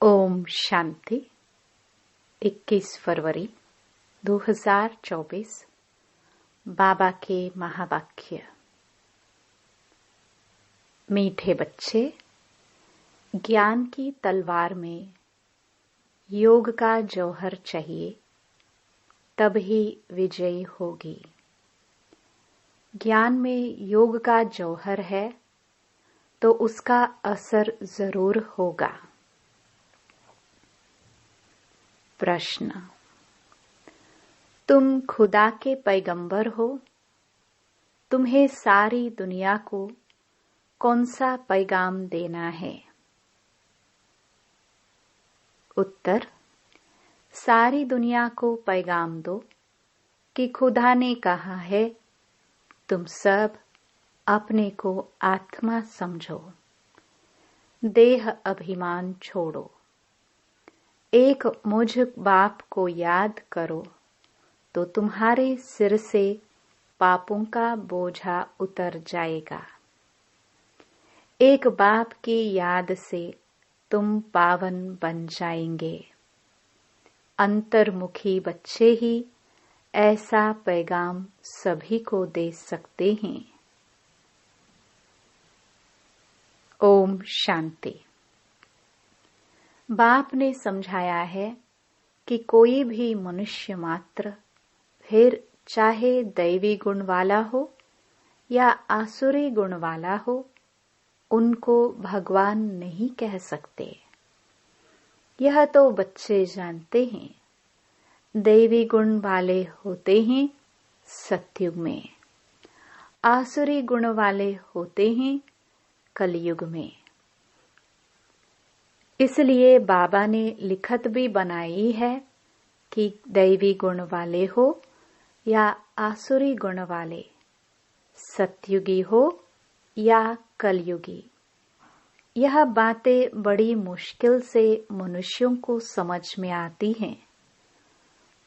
ओम शांति। 21 फरवरी 2024। बाबा के महावाक्य। मीठे बच्चे, ज्ञान की तलवार में योग का जौहर चाहिए, तभी विजयी होगी। ज्ञान में योग का जौहर है तो उसका असर जरूर होगा। प्रश्न: तुम खुदा के पैगंबर हो, तुम्हें सारी दुनिया को कौन सा पैगाम देना है? उत्तर: सारी दुनिया को पैगाम दो कि खुदा ने कहा है, तुम सब अपने को आत्मा समझो, देह अभिमान छोड़ो, एक मुझ बाप को याद करो तो तुम्हारे सिर से पापों का बोझा उतर जाएगा। एक बाप की याद से तुम पावन बन जाएंगे। अंतर्मुखी बच्चे ही ऐसा पैगाम सभी को दे सकते हैं। ओम शांति। बाप ने समझाया है कि कोई भी मनुष्य मात्र, फिर चाहे दैवी गुण वाला हो या आसुरी गुण वाला हो, उनको भगवान नहीं कह सकते। यह तो बच्चे जानते हैं। दैवी गुण वाले होते हैं सतयुग में, आसुरी गुण वाले होते हैं कलयुग में। इसलिए बाबा ने लिखत भी बनाई है कि दैवी गुण वाले हो या आसुरी गुण वाले, सतयुगी हो या कलयुगी, यह बातें बड़ी मुश्किल से मनुष्यों को समझ में आती हैं।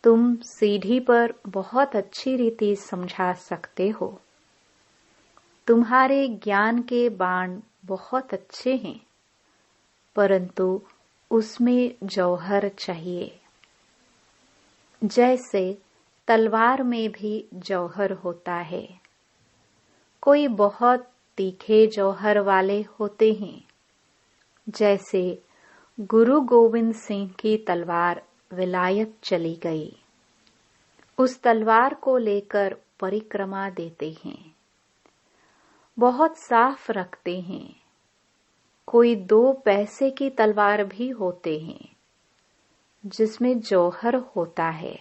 तुम सीढ़ी पर बहुत अच्छी रीति समझा सकते हो। तुम्हारे ज्ञान के बाण बहुत अच्छे हैं, परंतु उसमें जौहर चाहिए। जैसे तलवार में भी जौहर होता है। कोई बहुत तीखे जौहर वाले होते हैं। जैसे गुरु गोविंद सिंह की तलवार विलायत चली गई। उस तलवार को लेकर परिक्रमा देते हैं, बहुत साफ रखते हैं। कोई 2 पैसे की तलवार भी होते हैं जिसमें जौहर होता है,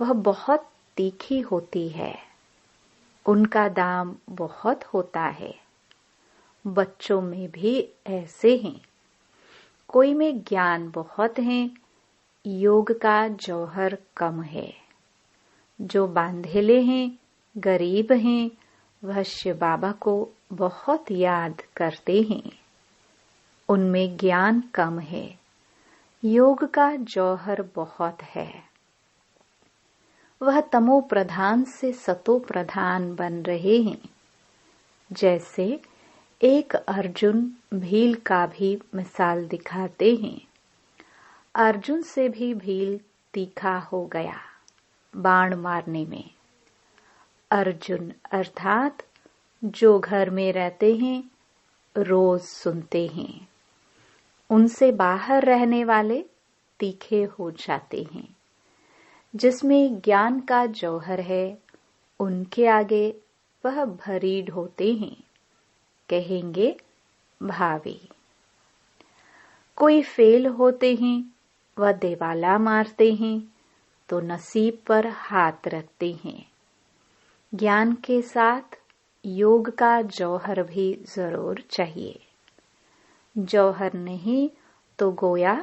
वह बहुत तीखी होती है, उनका दाम बहुत होता है। बच्चों में भी ऐसे हैं। कोई में ज्ञान बहुत है, योग का जौहर कम है। जो बांधेले हैं, गरीब हैं, वह शिव बाबा को बहुत याद करते हैं। उनमें ज्ञान कम है, योग का जौहर बहुत है। वह तमो प्रधान से सतो प्रधान बन रहे हैं। जैसे एक अर्जुन भील का भी मिसाल दिखाते हैं। अर्जुन से भी भील तीखा हो गया बाण मारने में। अर्जुन अर्थात जो घर में रहते हैं, रोज सुनते हैं। उनसे बाहर रहने वाले तीखे हो जाते हैं। जिसमें ज्ञान का जौहर है, उनके आगे वह भरीड होते हैं, कहेंगे भावी। कोई फेल होते हैं, वह देवाला मारते हैं तो नसीब पर हाथ रखते हैं। ज्ञान के साथ योग का जौहर भी जरूर चाहिए। जौहर नहीं तो गोया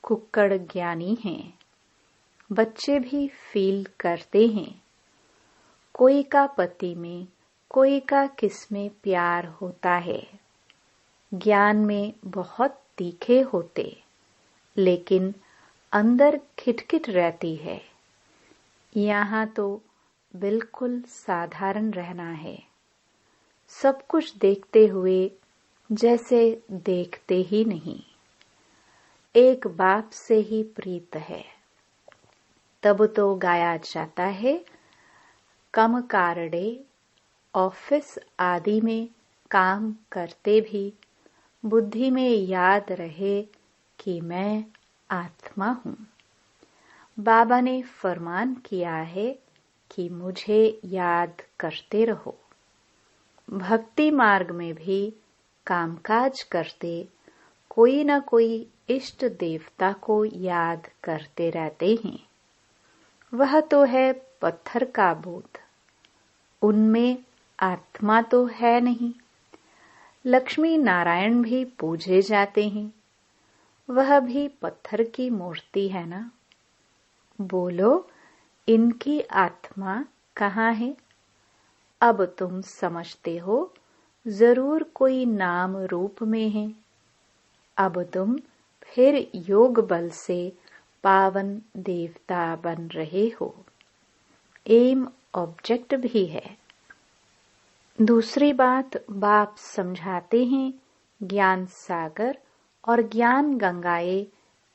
कुक्कड़ ज्ञानी हैं। बच्चे भी फील करते हैं। कोई का पति में, कोई का किस में प्यार होता है। ज्ञान में बहुत तीखे होते, लेकिन अंदर खिटखिट रहती है। यहाँ तो बिल्कुल साधारण रहना है। सब कुछ देखते हुए जैसे देखते ही नहीं। एक बाप से ही प्रीत है। तब तो गाया जाता है, कम कारडे ऑफिस आदि में काम करते भी बुद्धि में याद रहे कि मैं आत्मा हूँ। बाबा ने फरमान किया है कि मुझे याद करते रहो। भक्ति मार्ग में भी कामकाज करते कोई न कोई इष्ट देवता को याद करते रहते हैं। वह तो है पत्थर का बोध, उनमें आत्मा तो है नहीं। लक्ष्मी नारायण भी पूजे जाते हैं, वह भी पत्थर की मूर्ति है ना। बोलो, इनकी आत्मा कहाँ है? अब तुम समझते हो, जरूर कोई नाम रूप में है। अब तुम फिर योग बल से पावन देवता बन रहे हो। एम ऑब्जेक्ट भी है। दूसरी बात, बाप समझाते हैं, ज्ञान सागर और ज्ञान गंगाएं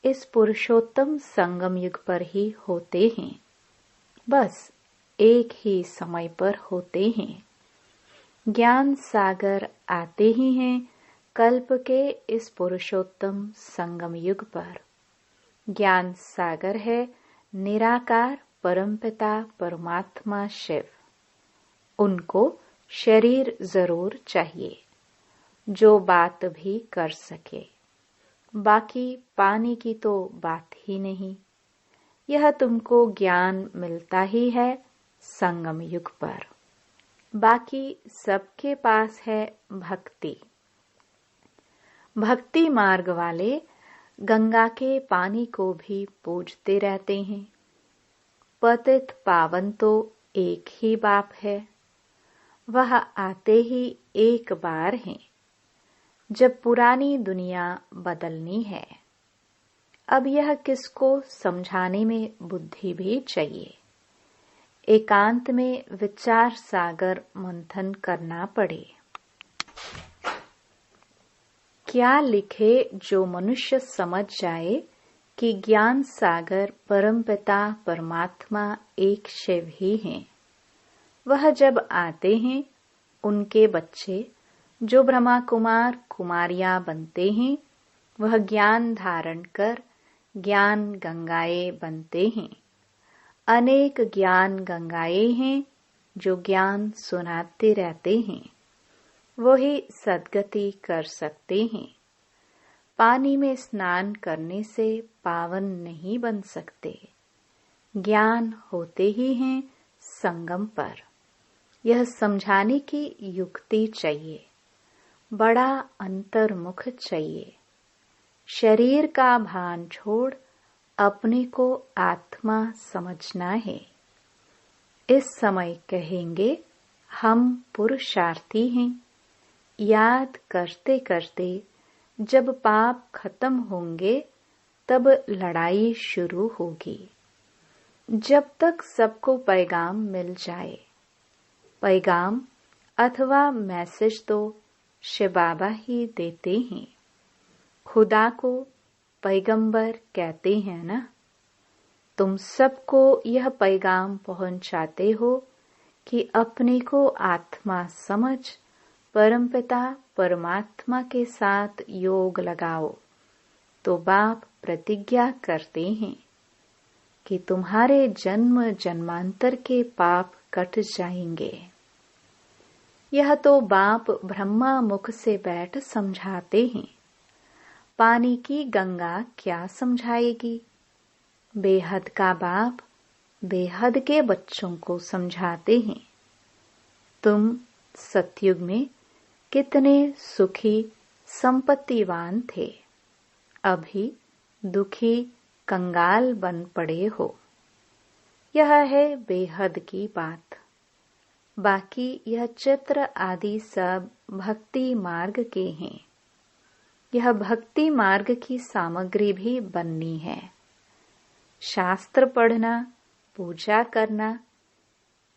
इस पुरुषोत्तम संगम युग पर ही होते हैं। बस एक ही समय पर होते हैं। ज्ञान सागर आते ही हैं कल्प के इस पुरुषोत्तम संगम युग पर। ज्ञान सागर है निराकार परमपिता परमात्मा शिव। उनको शरीर जरूर चाहिए जो बात भी कर सके। बाकी पानी की तो बात ही नहीं। यह तुमको ज्ञान मिलता ही है संगम युग पर। बाकी सबके पास है भक्ति। भक्ति मार्ग वाले गंगा के पानी को भी पूजते रहते हैं। पतित पावन तो एक ही बाप है। वह आते ही एक बार हैं जब पुरानी दुनिया बदलनी है। अब यह किसको समझाने में बुद्धि भी चाहिए। एकांत में विचार सागर मंथन करना पड़े। क्या लिखे जो मनुष्य समझ जाए कि ज्ञान सागर परमपिता परमात्मा एक शिव ही हैं। वह जब आते हैं, उनके बच्चे जो ब्रह्मा कुमार कुमारियां बनते हैं, वह ज्ञान धारण कर ज्ञान गंगाएं बनते हैं। अनेक ज्ञान गंगाएं हैं जो ज्ञान सुनाते रहते हैं। वही सद्गति कर सकते हैं। पानी में स्नान करने से पावन नहीं बन सकते। ज्ञान होते ही हैं संगम पर। यह समझाने की युक्ति चाहिए। बड़ा अंतर्मुख चाहिए। शरीर का भान छोड़ अपने को आत्मा समझना है। इस समय कहेंगे, हम पुरुषार्थी हैं। याद करते करते जब पाप खत्म होंगे तब लड़ाई शुरू होगी। जब तक सबको पैगाम मिल जाए। पैगाम अथवा मैसेज तो शिव बाबा ही देते हैं। खुदा को पैगंबर कहते हैं ना। तुम सबको यह पैगाम पहुंचाते हो कि अपने को आत्मा समझ परमपिता परमात्मा के साथ योग लगाओ। तो बाप प्रतिज्ञा करते हैं कि तुम्हारे जन्म जन्मांतर के पाप कट जाएंगे। यह तो बाप ब्रह्मा मुख से बैठ समझाते हैं। पानी की गंगा क्या समझाएगी। बेहद का बाप बेहद के बच्चों को समझाते हैं। तुम सतयुग में कितने सुखी संपत्तिवान थे, अभी दुखी कंगाल बन पड़े हो। यह है बेहद की बात। बाकी यह चित्र आदि सब भक्ति मार्ग के हैं। यह भक्ति मार्ग की सामग्री भी बननी है। शास्त्र पढ़ना, पूजा करना,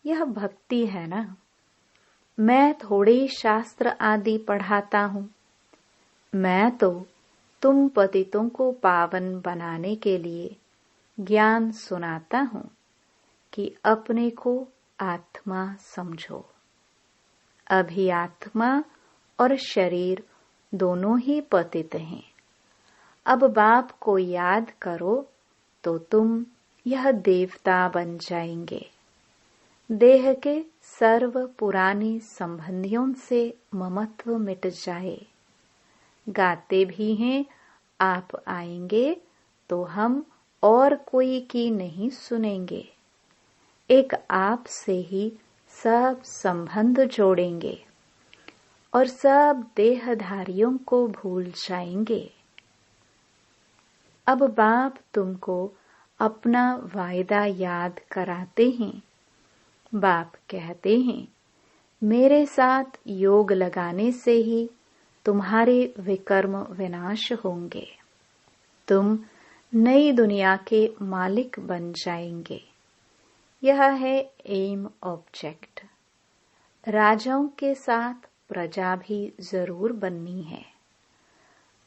यह भक्ति है ना। मैं थोड़े शास्त्र आदि पढ़ाता हूँ। मैं तो तुम पतितों को पावन बनाने के लिए ज्ञान सुनाता हूँ कि अपने को आत्मा समझो। अभी आत्मा और शरीर दोनों ही पतित हैं। अब बाप को याद करो तो तुम यह देवता बन जाएंगे। देह के सर्व पुराने संबंधियों से ममत्व मिट जाए। गाते भी हैं, आप आएंगे तो हम और कोई की नहीं सुनेंगे। एक आप से ही सब संबंध जोड़ेंगे और सब देहधारियों को भूल जाएंगे। अब बाप तुमको अपना वायदा याद कराते हैं। बाप कहते हैं, मेरे साथ योग लगाने से ही तुम्हारे विकर्म विनाश होंगे। तुम नई दुनिया के मालिक बन जाएंगे। यह है एम ऑब्जेक्ट। राजाओं के साथ प्रजा भी जरूर बननी है।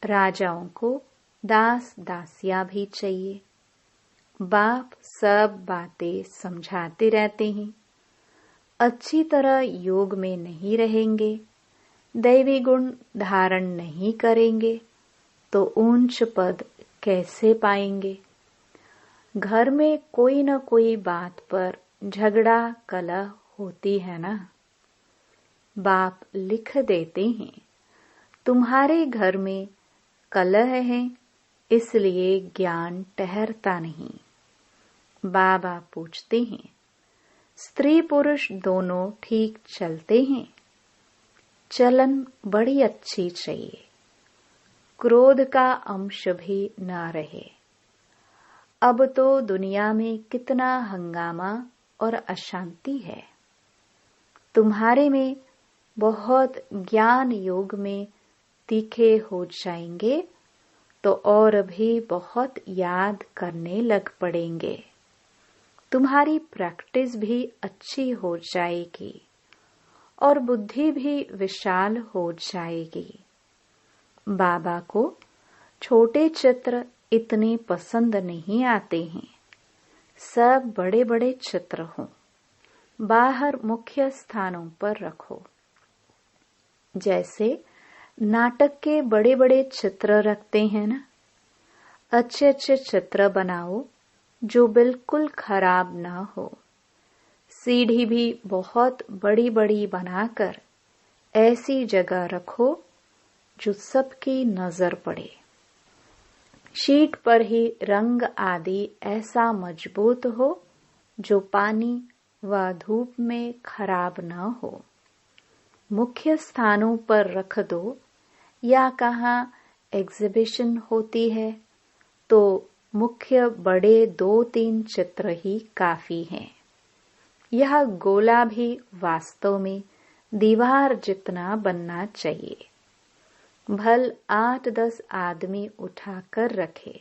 राजाओं को दास दासियां भी चाहिए। बाप सब बातें समझाते रहते हैं। अच्छी तरह योग में नहीं रहेंगे, दैवी गुण धारण नहीं करेंगे तो ऊंच पद कैसे पाएंगे। घर में कोई न कोई बात पर झगड़ा कलह होती है ना। बाप लिख देते हैं, तुम्हारे घर में कलह है, इसलिए ज्ञान ठहरता नहीं। बाबा पूछते हैं, स्त्री पुरुष दोनों ठीक चलते हैं? चलन बड़ी अच्छी चाहिए, क्रोध का अंश भी न रहे। अब तो दुनिया में कितना हंगामा और अशांति है। तुम्हारे में बहुत ज्ञान योग में तीखे हो जाएंगे तो और भी बहुत याद करने लग पड़ेंगे। तुम्हारी प्रैक्टिस भी अच्छी हो जाएगी और बुद्धि भी विशाल हो जाएगी। बाबा को छोटे चित्र इतने पसंद नहीं आते हैं। सब बड़े बड़े चित्र हों, बाहर मुख्य स्थानों पर रखो। जैसे नाटक के बड़े बड़े चित्र रखते हैं ना, अच्छे अच्छे चित्र बनाओ जो बिल्कुल खराब ना हो। सीढ़ी भी बहुत बड़ी बड़ी बनाकर ऐसी जगह रखो जो सबकी नजर पड़े। शीट पर ही रंग आदि ऐसा मजबूत हो जो पानी व धूप में खराब न हो। मुख्य स्थानों पर रख दो, या कहाँ एग्जिबिशन होती है तो मुख्य बड़े 2-3 चित्र ही काफी हैं। यह गोला भी वास्तव में दीवार जितना बनना चाहिए। भल 8-10 आदमी उठाकर रखे,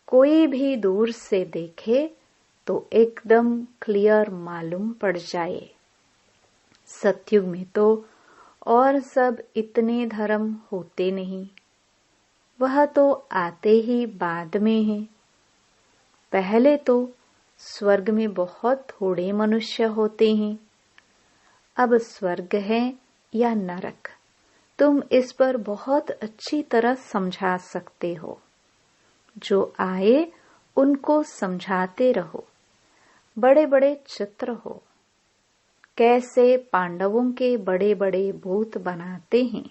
कोई भी दूर से देखे तो एकदम क्लियर मालूम पड़ जाए। सतयुग में तो और सब इतने धर्म होते नहीं, वह तो आते ही बाद में हैं। पहले तो स्वर्ग में बहुत थोड़े मनुष्य होते हैं। अब स्वर्ग है या नरक, तुम इस पर बहुत अच्छी तरह समझा सकते हो। जो आए उनको समझाते रहो। बड़े बड़े चित्र हो, कैसे पांडवों के बड़े बड़े भूत बनाते हैं।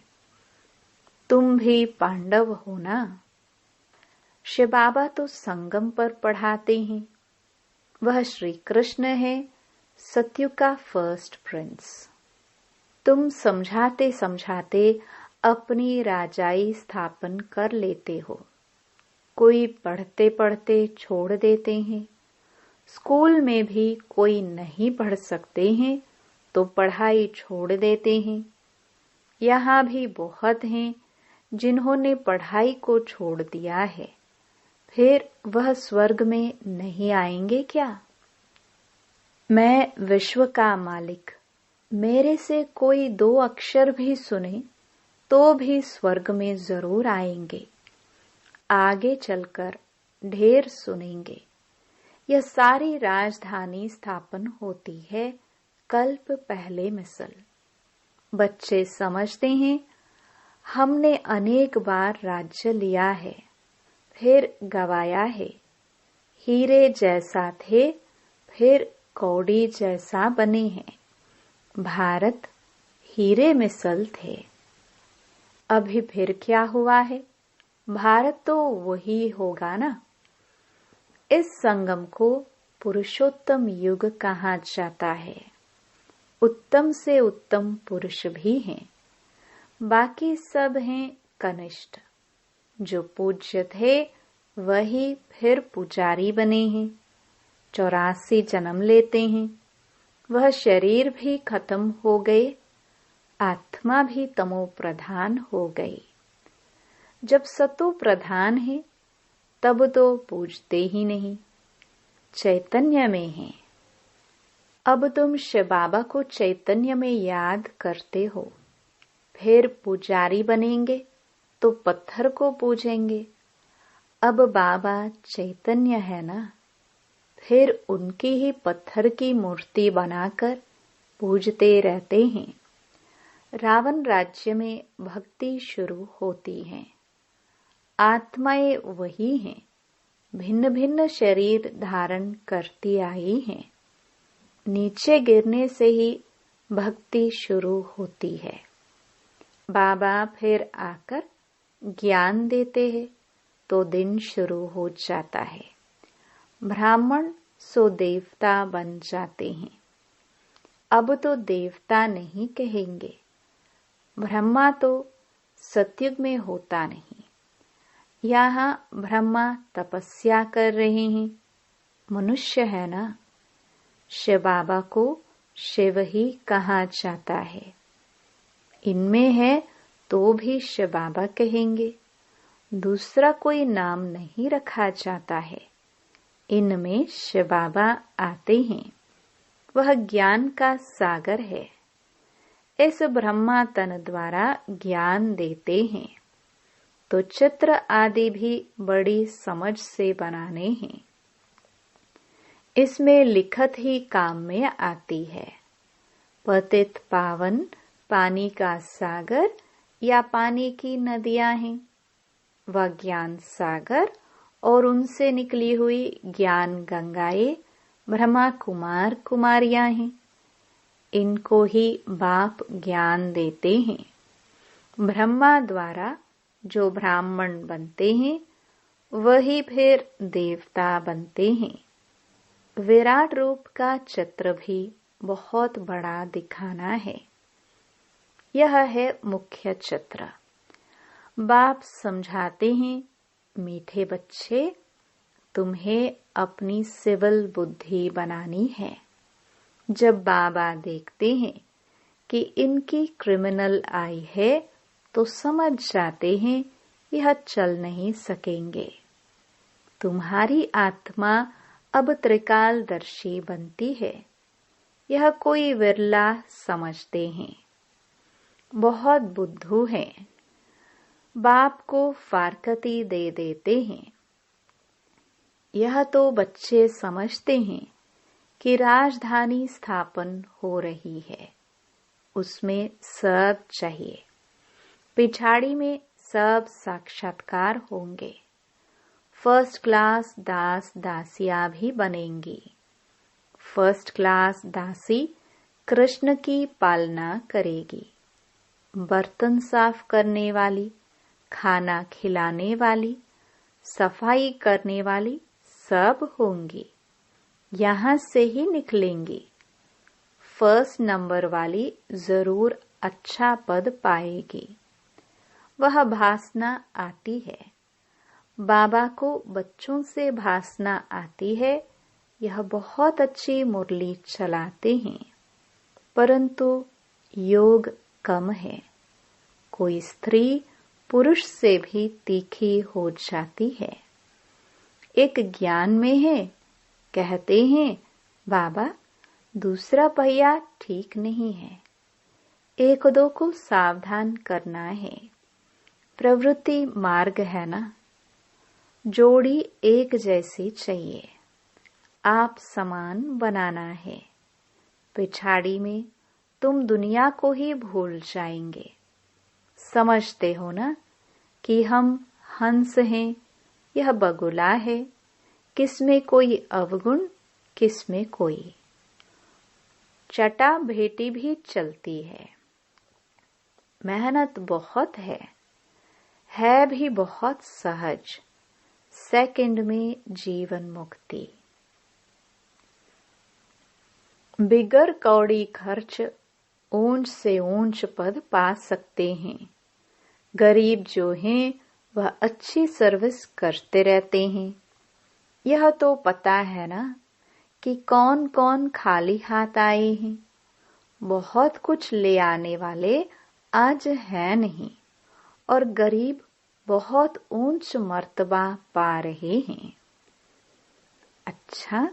तुम भी पांडव हो ना। शिव बाबा तो संगम पर पढ़ाते हैं। वह श्री कृष्ण है, सतयुग का फर्स्ट प्रिंस। तुम समझाते समझाते अपनी राजाई स्थापन कर लेते हो। कोई पढ़ते पढ़ते छोड़ देते हैं। स्कूल में भी कोई नहीं पढ़ सकते हैं तो पढ़ाई छोड़ देते हैं। यहाँ भी बहुत हैं जिन्होंने पढ़ाई को छोड़ दिया है, फिर वह स्वर्ग में नहीं आएंगे क्या? मैं विश्व का मालिक, मेरे से कोई 2 अक्षर भी सुने तो भी स्वर्ग में जरूर आएंगे। आगे चलकर ढेर सुनेंगे। यह सारी राजधानी स्थापन होती है कल्प पहले मिसल। बच्चे समझते हैं हमने अनेक बार राज्य लिया है, फिर गवाया है। हीरे जैसा थे, फिर कौड़ी जैसा बने हैं। भारत हीरे मिसल थे। अभी फिर क्या हुआ है? भारत तो वही होगा ना। इस संगम को पुरुषोत्तम युग कहा जाता है। उत्तम से उत्तम पुरुष भी हैं, बाकी सब हैं कनिष्ठ। जो पूज्य थे वही फिर पुजारी बने हैं। 84 जन्म लेते हैं। वह शरीर भी खत्म हो गए, आत्मा भी तमो प्रधान हो गई। जब सतो प्रधान है तब तो पूजते ही नहीं, चैतन्य में है। अब तुम शिव बाबा को चैतन्य में याद करते हो, फिर पुजारी बनेंगे तो पत्थर को पूजेंगे। अब बाबा चैतन्य है ना, फिर उनकी ही पत्थर की मूर्ति बनाकर पूजते रहते हैं। रावण राज्य में भक्ति शुरू होती है। आत्माएं वही हैं, भिन्न भिन्न शरीर धारण करती आई हैं। नीचे गिरने से ही भक्ति शुरू होती है। बाबा फिर आकर ज्ञान देते हैं तो दिन शुरू हो जाता है। ब्राह्मण सो देवता बन जाते हैं। अब तो देवता नहीं कहेंगे। ब्रह्मा तो सतयुग में होता नहीं। यहाँ ब्रह्मा तपस्या कर रहे हैं, मनुष्य है ना। शिव बाबा को शिव ही कहा जाता है। इनमें है तो भी शिव बाबा कहेंगे। दूसरा कोई नाम नहीं रखा जाता है। इनमें शिव बाबा आते हैं। वह ज्ञान का सागर है। इस ब्रह्मा तन द्वारा ज्ञान देते हैं, तो चित्र आदि भी बड़ी समझ से बनाने हैं। इसमें लिखत ही काम में आती है। पतित पावन पानी का सागर या पानी की नदियां हैं। वह ज्ञान सागर और उनसे निकली हुई ज्ञान गंगाएं ब्रह्मा कुमार कुमारियां हैं। इनको ही बाप ज्ञान देते हैं। ब्रह्मा द्वारा जो ब्राह्मण बनते हैं वही फिर देवता बनते हैं। विराट रूप का चित्र भी बहुत बड़ा दिखाना है। यह है मुख्य चित्र। बाप समझाते हैं, मीठे बच्चे, तुम्हें अपनी सिविल बुद्धि बनानी है। जब बाबा देखते हैं कि इनकी क्रिमिनल आई है तो समझ जाते हैं यह चल नहीं सकेंगे। तुम्हारी आत्मा अब त्रिकालदर्शी बनती है। यह कोई विरला समझते हैं। बहुत बुद्धू हैं। बाप को फारकती दे देते हैं। यह तो बच्चे समझते हैं कि राजधानी स्थापन हो रही है, उसमें सब चाहिए। पिछाड़ी में सब साक्षात्कार होंगे। फर्स्ट क्लास दास दासियां भी बनेंगी। फर्स्ट क्लास दासी कृष्ण की पालना करेगी। बर्तन साफ करने वाली, खाना खिलाने वाली, सफाई करने वाली सब होंगी। यहाँ से ही निकलेंगी। फर्स्ट नंबर वाली जरूर अच्छा पद पाएगी। वह भासना आती है। बाबा को बच्चों से भासना आती है। यह बहुत अच्छी मुरली चलाते हैं, परंतु योग कम है। कोई स्त्री पुरुष से भी तीखी हो जाती है। एक ज्ञान में है, कहते हैं बाबा दूसरा पहिया ठीक नहीं है, एक दो को सावधान करना है। प्रवृत्ति मार्ग है ना। जोड़ी एक जैसी चाहिए, आप समान बनाना है। पिछाड़ी में तुम दुनिया को ही भूल जाएंगे। समझते हो ना कि हम हंस हैं, यह बगुला है, किसमें कोई अवगुण, किसमें कोई। चटा भेटी भी चलती है, मेहनत बहुत है भी बहुत सहज। सेकंड में जीवन मुक्ति। बिगर कौड़ी खर्च ऊंच से ऊंच पद पा सकते हैं। गरीब जो हैं वह अच्छी सर्विस करते रहते हैं। यह तो पता है ना कि कौन कौन खाली हाथ आए हैं। बहुत कुछ ले आने वाले आज है नहीं, और गरीब बहुत ऊंच मर्तबा पा रहे हैं। अच्छा,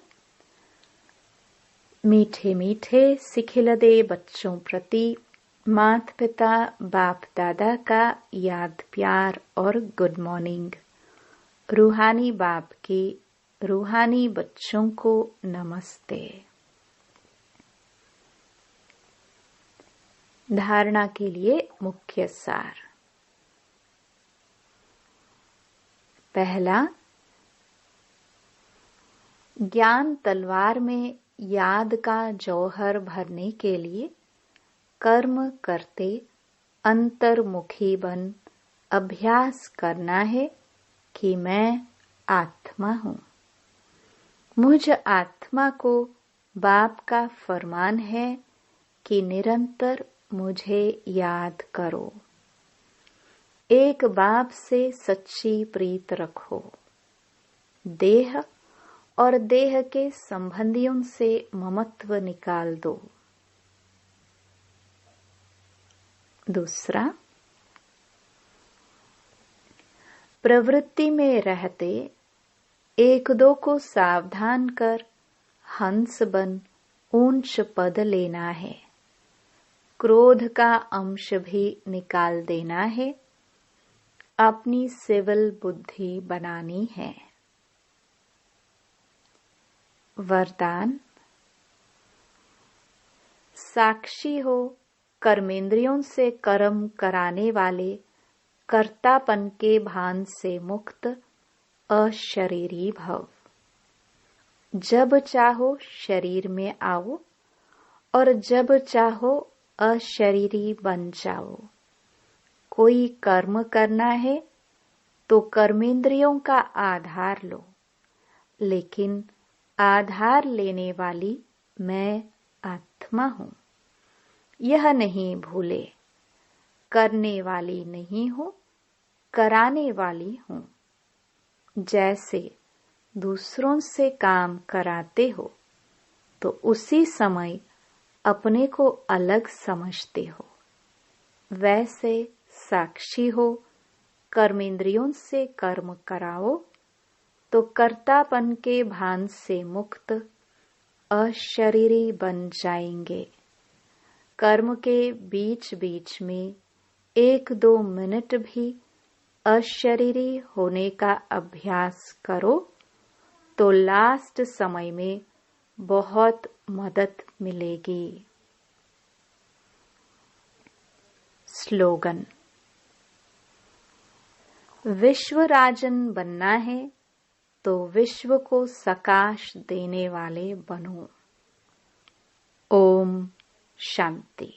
मीठे मीठे सिखिलदे बच्चों प्रति माता पिता बाप दादा का याद प्यार और गुड मॉर्निंग। रूहानी बाप के रूहानी बच्चों को नमस्ते। धारणा के लिए मुख्य सार। पहला, ज्ञान तलवार में याद का जौहर भरने के लिए कर्म करते अंतर्मुखी बन अभ्यास करना है कि मैं आत्मा हूँ। मुझ आत्मा को बाप का फरमान है कि निरंतर मुझे याद करो। एक बाप से सच्ची प्रीत रखो। देह और देह के संबंधियों से ममत्व निकाल दो। दूसरा, प्रवृत्ति में रहते एक दो को सावधान कर हंस बन ऊंच पद लेना है। क्रोध का अंश भी निकाल देना है। अपनी सिविल बुद्धि बनानी है। वरदान, साक्षी हो कर्मेंद्रियों से कर्म कराने वाले कर्तापन के भान से मुक्त अशरीरी भव। जब चाहो शरीर में आओ और जब चाहो अशरीरी बन जाओ। कोई कर्म करना है तो कर्मेंद्रियों का आधार लो, लेकिन आधार लेने वाली मैं आत्मा हूँ। यह नहीं भूले, करने वाली नहीं हूँ, कराने वाली हूँ। जैसे दूसरों से काम कराते हो तो उसी समय अपने को अलग समझते हो। वैसे साक्षी हो कर्मेंद्रियों से कर्म कराओ तो कर्तापन के भान से मुक्त अशरीरी बन जाएंगे। कर्म के बीच बीच में 1-2 मिनट भी अशरीरी होने का अभ्यास करो तो लास्ट समय में बहुत मदद मिलेगी। स्लोगन, विश्व राजन बनना है तो विश्व को सकाश देने वाले बनो। ओम शांति।